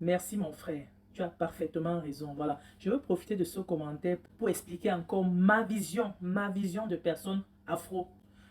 Merci mon frère, tu as parfaitement raison. Voilà, je veux profiter de ce commentaire pour expliquer encore ma vision de personne afro.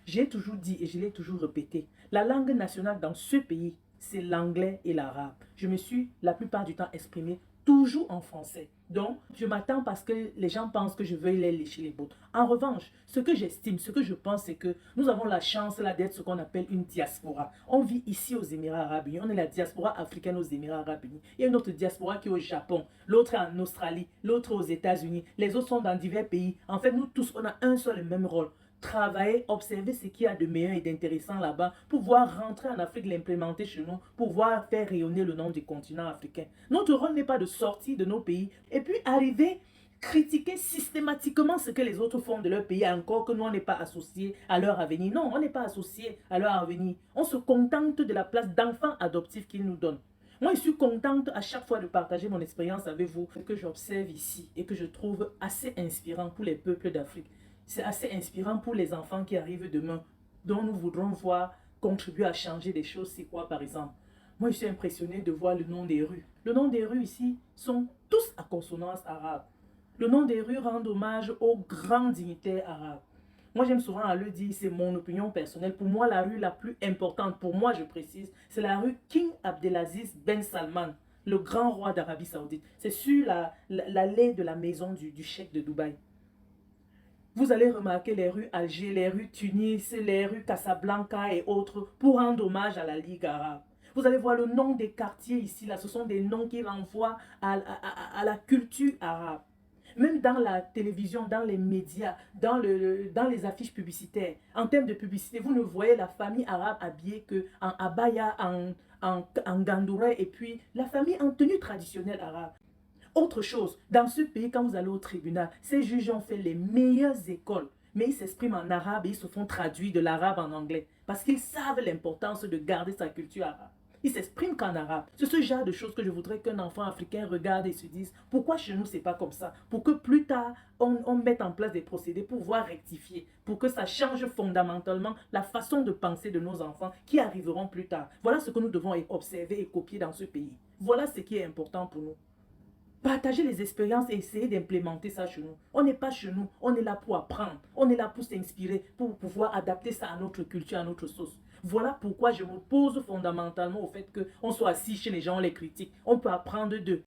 J'ai toujours dit et je l'ai toujours répété, la langue nationale dans ce pays, c'est l'anglais et l'arabe. Je me suis la plupart du temps exprimé toujours en français. Donc, je m'attends parce que les gens pensent que je veux les lécher les bottes. En revanche, ce que j'estime, ce que je pense, c'est que nous avons la chance là d'être ce qu'on appelle une diaspora. On vit ici aux Émirats Arabes Unis. On est la diaspora africaine aux Émirats Arabes Unis. Il y a une autre diaspora qui est au Japon, l'autre est en Australie, l'autre aux États-Unis. Les autres sont dans divers pays. En fait, nous tous, on a un seul et même rôle. Travailler, observer ce qu'il y a de meilleur et d'intéressant là-bas, pour pouvoir rentrer en Afrique, l'implémenter chez nous, pour pouvoir faire rayonner le nom du continent africain. Notre rôle n'est pas de sortir de nos pays et puis arriver critiquer systématiquement ce que les autres font de leur pays, encore que nous, on n'est pas associés à leur avenir. Non, on n'est pas associés à leur avenir. On se contente de la place d'enfant adoptif qu'ils nous donnent. Moi, je suis contente à chaque fois de partager mon expérience avec vous, que j'observe ici et que je trouve assez inspirant pour les peuples d'Afrique. C'est assez inspirant pour les enfants qui arrivent demain, dont nous voudrons voir contribuer à changer des choses. C'est quoi, par exemple? Moi, je suis impressionnée de voir le nom des rues. Le nom des rues ici sont tous à consonance arabe. Le nom des rues rend hommage aux grands dignitaires arabes. Moi, j'aime souvent à le dire, c'est mon opinion personnelle. Pour moi, la rue la plus importante, pour moi, je précise, c'est la rue King Abdelaziz Ben Salman, le grand roi d'Arabie Saoudite. C'est sur l'allée de la maison du cheikh de Dubaï. Vous allez remarquer les rues Alger, les rues Tunis, les rues Casablanca et autres pour rendre hommage à la Ligue arabe. Vous allez voir le nom des quartiers ici, là, ce sont des noms qui renvoient à la culture arabe. Même dans la télévision, dans les médias, dans les affiches publicitaires, en termes de publicité, vous ne voyez la famille arabe habillée qu'en abaya, en gandouré, et puis la famille en tenue traditionnelle arabe. Autre chose, dans ce pays, quand vous allez au tribunal, ces juges ont fait les meilleures écoles, mais ils s'expriment en arabe et ils se font traduire de l'arabe en anglais parce qu'ils savent l'importance de garder sa culture arabe. Ils s'expriment qu'en arabe. C'est ce genre de choses que je voudrais qu'un enfant africain regarde et se dise pourquoi chez nous c'est pas comme ça. Pour que plus tard on mette en place des procédés pour pouvoir rectifier, pour que ça change fondamentalement la façon de penser de nos enfants qui arriveront plus tard. Voilà ce que nous devons observer et copier dans ce pays. Voilà ce qui est important pour nous. Partager les expériences et essayer d'implémenter ça chez nous. On n'est pas chez nous, on est là pour apprendre, on est là pour s'inspirer, pour pouvoir adapter ça à notre culture, à notre sauce. Voilà pourquoi je m'oppose fondamentalement au fait qu'on soit assis chez les gens, on les critique. On peut apprendre d'eux.